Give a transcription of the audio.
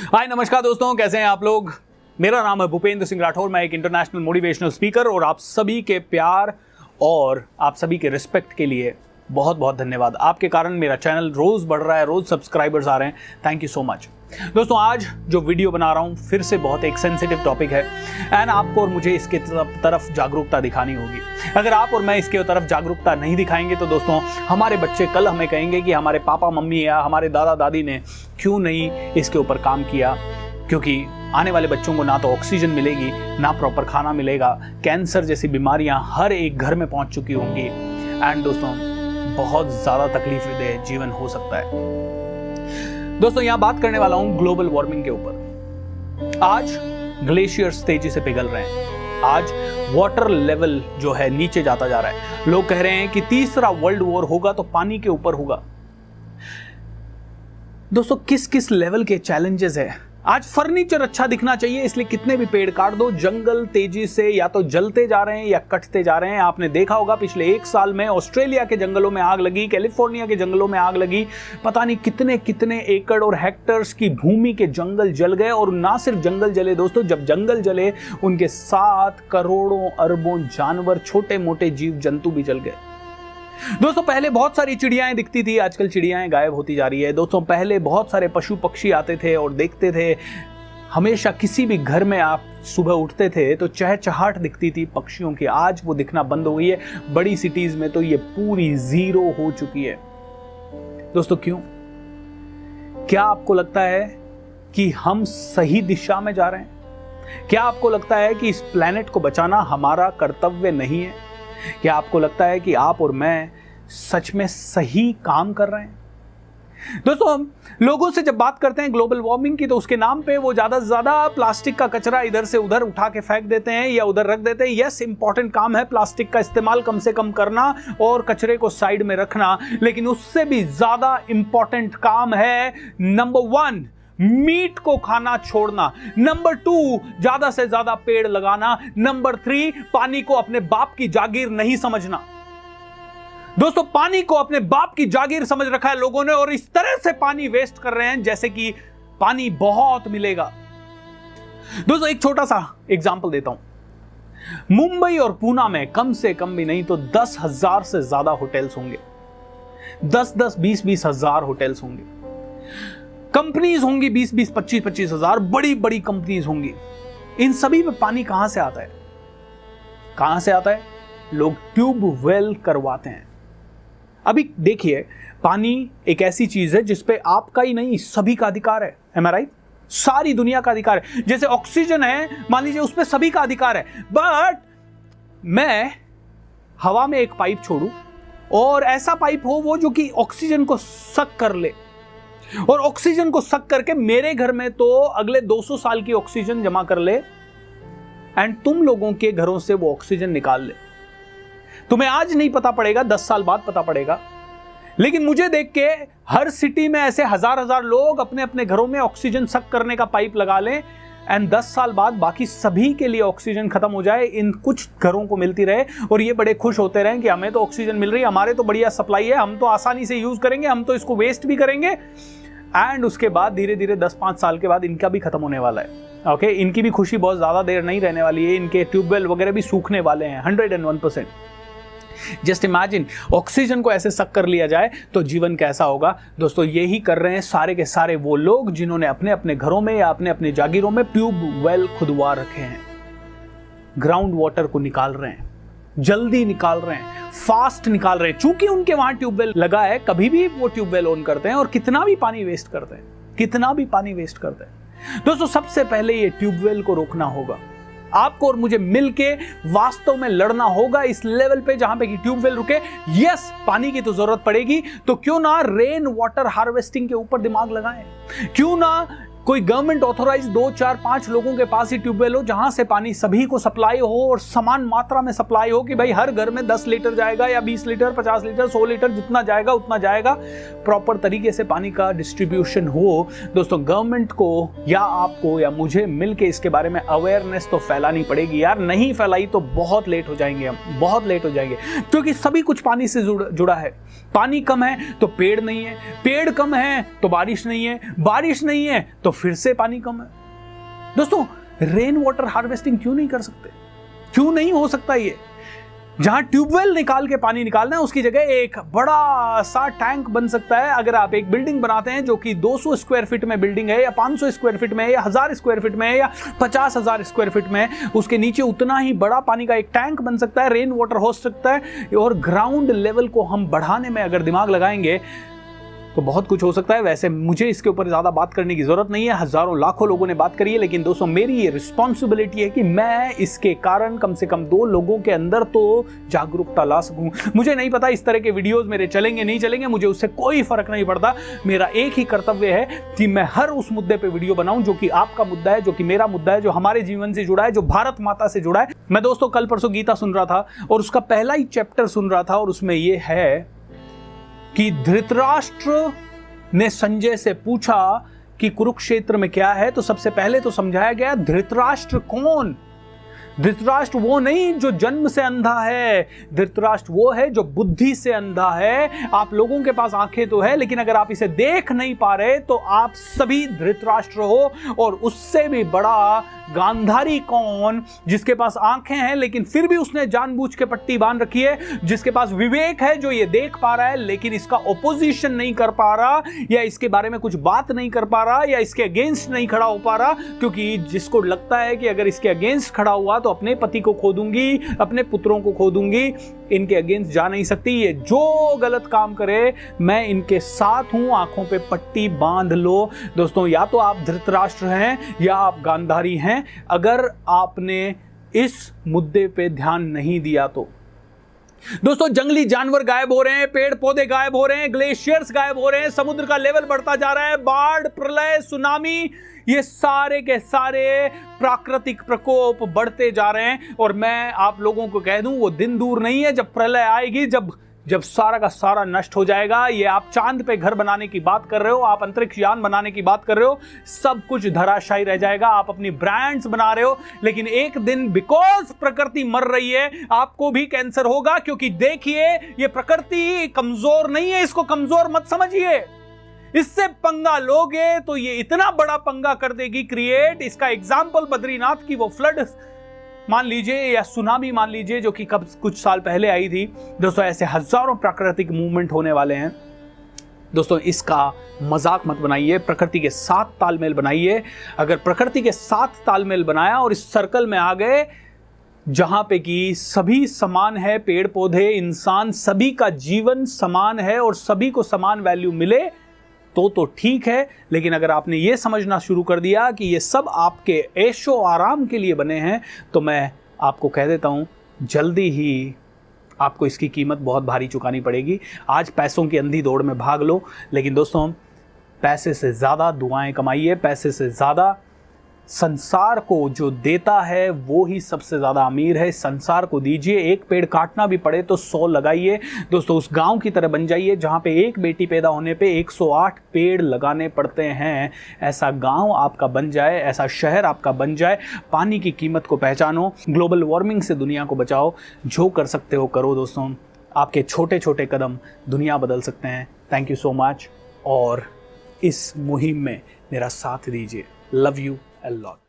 हाय नमस्कार दोस्तों, कैसे हैं आप लोग। मेरा नाम है भूपेंद्र सिंह राठौर। मैं एक इंटरनेशनल मोटिवेशनल स्पीकर और आप सभी के प्यार और आप सभी के रिस्पेक्ट के लिए बहुत बहुत धन्यवाद। आपके कारण मेरा चैनल रोज बढ़ रहा है, रोज सब्सक्राइबर्स आ रहे हैं। Thank you so much. दोस्तों, आज जो वीडियो बना रहा हूं फिर से बहुत एक सेंसिटिव टॉपिक है एंड आपको और मुझे इसके तरफ जागरूकता दिखानी होगी। अगर आप और मैं इसके तरफ जागरूकता नहीं दिखाएंगे तो दोस्तों हमारे बच्चे कल हमें कहेंगे कि हमारे पापा मम्मी या हमारे दादा दादी ने क्यों नहीं इसके ऊपर काम किया, क्योंकि आने वाले बच्चों को ना तो ऑक्सीजन मिलेगी, ना प्रॉपर खाना मिलेगा। कैंसर जैसी बीमारियां हर एक घर में पहुंच चुकी होंगी एंड दोस्तों बहुत ज़्यादा तकलीफदेह जीवन हो सकता है। दोस्तों, यहां बात करने वाला हूं ग्लोबल वार्मिंग के ऊपर। आज ग्लेशियर्स तेजी से पिघल रहे हैं। आज वाटर लेवल जो है नीचे जाता जा रहा है। लोग कह रहे हैं कि तीसरा वर्ल्ड वॉर होगा तो पानी के ऊपर होगा। दोस्तों, किस किस लेवल के चैलेंजेस है। आज फर्नीचर अच्छा दिखना चाहिए इसलिए कितने भी पेड़ काट दो, जंगल तेजी से या तो जलते जा रहे हैं या कटते जा रहे हैं। आपने देखा होगा पिछले एक साल में ऑस्ट्रेलिया के जंगलों में आग लगी, कैलिफोर्निया के जंगलों में आग लगी, पता नहीं कितने कितने एकड़ और हेक्टर्स की भूमि के जंगल जल गए। और ना सिर्फ जंगल जले दोस्तों, जब जंगल जले उनके साथ करोड़ों अरबों जानवर, छोटे मोटे जीव जंतु भी जल गए। दोस्तों, पहले बहुत सारी चिड़ियाएं दिखती थी, आजकल चिड़ियाएं गायब होती जा रही है। दोस्तों, पहले बहुत सारे पशु पक्षी आते थे और देखते थे। हमेशा किसी भी घर में आप सुबह उठते थे तो चहचहाट दिखती थी पक्षियों की। आज वो दिखना बंद हो गई है। बड़ी सिटीज में तो ये पूरी जीरो हो चुकी है। दोस्तों, क्यों? क्या आपको लगता है कि हम सही दिशा में जा रहे हैं? क्या आपको लगता है कि इस प्लेनेट को बचाना हमारा कर्तव्य नहीं है? क्या आपको लगता है कि आप और मैं सच में सही काम कर रहे हैं? दोस्तों, हम लोगों से जब बात करते हैं ग्लोबल वार्मिंग की तो उसके नाम पे वो ज्यादा से ज्यादा प्लास्टिक का कचरा इधर से उधर उठा के फेंक देते हैं या उधर रख देते हैं। यस, इंपॉर्टेंट काम है प्लास्टिक का इस्तेमाल कम से कम करना और कचरे को साइड में रखना, लेकिन उससे भी ज्यादा इंपॉर्टेंट काम है नंबर 1 मीट को खाना छोड़ना, नंबर 2 ज्यादा से ज्यादा पेड़ लगाना, नंबर 3 पानी को अपने बाप की जागीर नहीं समझना। दोस्तों, पानी को अपने बाप की जागीर समझ रखा है लोगों ने और इस तरह से पानी वेस्ट कर रहे हैं जैसे कि पानी बहुत मिलेगा। दोस्तों, एक छोटा सा एग्जांपल देता हूं। मुंबई और पूना में कम से कम भी नहीं तो 10,000 से ज्यादा होटल्स होंगे। 10-10, 20-20 हजार होटल्स होंगे। कंपनीज होंगी 20-20, 25-25 हजार बड़ी बड़ी कंपनीज होंगी। इन सभी में पानी कहां से आता है? कहां से आता है? लोग ट्यूब वेल करवाते हैं। अभी देखिए, पानी एक ऐसी चीज है जिसपे आपका ही नहीं सभी का अधिकार है। एम आई राइट? सारी दुनिया का अधिकार है। जैसे ऑक्सीजन है, मान लीजिए उस पे सभी का अधिकार है। बट मैं हवा में एक पाइप छोड़ूं और ऐसा पाइप हो वो जो कि ऑक्सीजन को सक कर ले और ऑक्सीजन को सक करके मेरे घर में तो अगले 200 साल की ऑक्सीजन जमा कर ले एंड तुम लोगों के घरों से वो ऑक्सीजन निकाल ले। तुम्हें आज नहीं पता पड़ेगा, 10 साल बाद पता पड़ेगा। लेकिन मुझे देख के हर सिटी में ऐसे हजार हजार लोग अपने अपने घरों में ऑक्सीजन सक करने का पाइप लगा लें एंड 10 साल बाद बाकी सभी के लिए ऑक्सीजन खत्म हो जाए, इन कुछ घरों को मिलती रहे और ये बड़े खुश होते रहे कि हमें तो ऑक्सीजन मिल रही है, हमारे तो बढ़िया सप्लाई है, हम तो आसानी से यूज करेंगे, हम तो इसको वेस्ट भी करेंगे। एंड उसके बाद धीरे धीरे 10-5 साल के बाद इनका भी खत्म होने वाला है। ओके, इनकी भी खुशी बहुत ज्यादा देर नहीं रहने वाली है। इनके ट्यूबवेल वगैरह भी सूखने वाले हैं 101%। जस्ट इमेजिन, ऑक्सीजन को ऐसे सक कर लिया जाए तो जीवन कैसा होगा। दोस्तों, यही कर रहे हैं सारे के सारे वो लोग जिन्होंने अपने अपने घरों में या अपने अपने जागीरों में ट्यूबवेल खुदवा रखे हैं। ग्राउंड वाटर को निकाल रहे हैं, जल्दी निकाल रहे हैं, फास्ट निकाल रहे हैं। चूंकि उनके वहां ट्यूबवेल लगा है, कभी भी वो ट्यूबवेल ऑन करते हैं और कितना भी पानी वेस्ट करते हैं, कितना भी पानी वेस्ट करते हैं। दोस्तों, सबसे पहले ये ट्यूबवेल को रोकना होगा। आपको और मुझे मिलके वास्तव में लड़ना होगा इस लेवल पे जहां पे कि ट्यूबवेल रुके। यस, पानी की तो जरूरत पड़ेगी, तो क्यों ना रेन वाटर हार्वेस्टिंग के ऊपर दिमाग लगाएं। क्यों ना कोई गवर्नमेंट ऑथोराइज 2, 4, 5 लोगों के पास ही ट्यूबवेल हो जहां से पानी सभी को सप्लाई हो और समान मात्रा में सप्लाई हो कि भाई हर घर में 10 लीटर जाएगा या 20 लीटर, 50 लीटर, 100 लीटर, जितना जाएगा उतना जाएगा। प्रॉपर तरीके से पानी का डिस्ट्रीब्यूशन हो। दोस्तों, गवर्नमेंट को या आपको या मुझे मिलके इसके बारे में अवेयरनेस तो फैलानी पड़ेगी यार। नहीं फैलाई तो बहुत लेट हो जाएंगे हम, बहुत लेट हो जाएंगे, क्योंकि सभी कुछ पानी से जुड़ा है। पानी कम है तो पेड़ नहीं है, पेड़ कम है तो बारिश नहीं है, बारिश नहीं है तो फिर से पानी कम है। दोस्तों, रेन वाटर हार्वेस्टिंग क्यों नहीं कर सकते? क्यों नहीं हो सकता? ये जहां ट्यूबवेल निकाल के पानी निकालना है उसकी जगह एक बड़ा सा टैंक बन सकता है। अगर आप एक बिल्डिंग बनाते हैं जो कि 200 स्क्वायर फीट में बिल्डिंग है, या 500 स्क्वायर फीट में है, या 1000 स्क्वायर फीट में है, या 50,000 स्क्वायर फीट में है, उसके नीचे उतना ही बड़ा पानी का एक टैंक बन सकता है, रेन वाटर हो सकता है। और ग्राउंड लेवल को हम बढ़ाने में अगर दिमाग लगाएंगे तो बहुत कुछ हो सकता है। वैसे मुझे इसके ऊपर ज़्यादा बात करने की ज़रूरत नहीं है, हज़ारों लाखों लोगों ने बात करी है, लेकिन दोस्तों मेरी ये रिस्पॉन्सिबिलिटी है कि मैं इसके कारण कम से कम 2 लोगों के अंदर तो जागरूकता ला सकूं। मुझे नहीं पता इस तरह के वीडियोस मेरे चलेंगे नहीं चलेंगे, मुझे उससे कोई फर्क नहीं पड़ता। मेरा एक ही कर्तव्य है कि मैं हर उस मुद्दे पर वीडियो बनाऊं जो कि आपका मुद्दा है, जो कि मेरा मुद्दा है, जो हमारे जीवन से जुड़ा है, जो भारत माता से जुड़ा है। मैं दोस्तों कल परसों गीता सुन रहा था और उसका पहला ही चैप्टर सुन रहा था, और उसमें यह है कि धृतराष्ट्र ने संजय से पूछा कि कुरुक्षेत्र में क्या है, तो सबसे पहले तो समझाया गया धृतराष्ट्र कौन। धृतराष्ट्र वो नहीं जो जन्म से अंधा है, धृतराष्ट्र वो है जो बुद्धि से अंधा है। आप लोगों के पास आंखें तो है, लेकिन अगर आप इसे देख नहीं पा रहे तो आप सभी धृतराष्ट्र हो। और उससे भी बड़ा गांधारी कौन, जिसके पास आंखें हैं लेकिन फिर भी उसने जानबूझ के पट्टी बांध रखी है, जिसके पास विवेक है, जो ये देख पा रहा है लेकिन इसका ओपोजिशन नहीं कर पा रहा, या इसके बारे में कुछ बात नहीं कर पा रहा, या इसके अगेंस्ट नहीं खड़ा हो पा रहा, क्योंकि जिसको लगता है कि अगर इसके अगेंस्ट खड़ा हुआ तो अपने पति को खो दूंगी, अपने पुत्रों को खो दूंगी, इनके अगेंस्ट जा नहीं सकती। ये जो गलत काम करे मैं इनके साथ हूं, आंखों पे पट्टी बांध लो। दोस्तों, या तो आप धृतराष्ट्र हैं या आप गांधारी हैं। अगर आपने इस मुद्दे पे ध्यान नहीं दिया तो दोस्तों, जंगली जानवर गायब हो रहे हैं, पेड़ पौधे गायब हो रहे हैं, ग्लेशियर्स गायब हो रहे हैं, समुद्र का लेवल बढ़ता जा रहा है, बाढ़, प्रलय, सुनामी, ये सारे के सारे प्राकृतिक प्रकोप बढ़ते जा रहे हैं। और मैं आप लोगों को कह दूं, वो दिन दूर नहीं है जब प्रलय आएगी, जब सारा का सारा नष्ट हो जाएगा। ये आप चांद पे घर बनाने की बात कर रहे हो, आप अंतरिक्ष यान बनाने की बात कर रहे हो, सब कुछ धराशायी रह जाएगा। आप अपनी ब्रांड्स बना रहे हो, लेकिन एक दिन बिकॉज प्रकृति मर रही है आपको भी कैंसर होगा। क्योंकि देखिए, ये प्रकृति कमजोर नहीं है, इसको कमजोर मत समझिए। इससे पंगा लोगे तो ये इतना बड़ा पंगा कर देगी क्रिएट। इसका एग्जाम्पल बद्रीनाथ की वो फ्लड मान लीजिए, या सुनामी मान लीजिए, जो कि कब कुछ साल पहले आई थी। दोस्तों, ऐसे हजारों प्राकृतिक मूवमेंट होने वाले हैं। दोस्तों, इसका मजाक मत बनाइए, प्रकृति के साथ तालमेल बनाइए। अगर प्रकृति के साथ तालमेल बनाया और इस सर्कल में आ गए जहां पे कि सभी समान है, पेड़ पौधे, इंसान, सभी का जीवन समान है और सभी को समान वैल्यू मिले, तो ठीक है। लेकिन अगर आपने ये समझना शुरू कर दिया कि ये सब आपके ऐशो आराम के लिए बने हैं, तो मैं आपको कह देता हूं, जल्दी ही आपको इसकी कीमत बहुत भारी चुकानी पड़ेगी। आज पैसों की अंधी दौड़ में भाग लो, लेकिन दोस्तों, पैसे से ज़्यादा दुआएं कमाइए, पैसे से ज़्यादा संसार को जो देता है वो ही सबसे ज़्यादा अमीर है। संसार को दीजिए, एक पेड़ काटना भी पड़े तो 100 लगाइए। दोस्तों, उस गांव की तरह बन जाइए जहां पे एक बेटी पैदा होने पे 108 पेड़ लगाने पड़ते हैं। ऐसा गांव आपका बन जाए, ऐसा शहर आपका बन जाए। पानी की कीमत को पहचानो, ग्लोबल वार्मिंग से दुनिया को बचाओ। जो कर सकते हो करो दोस्तों, आपके छोटे छोटे कदम दुनिया बदल सकते हैं। थैंक यू सो मच, और इस मुहिम में मेरा साथ दीजिए। Love you a lot.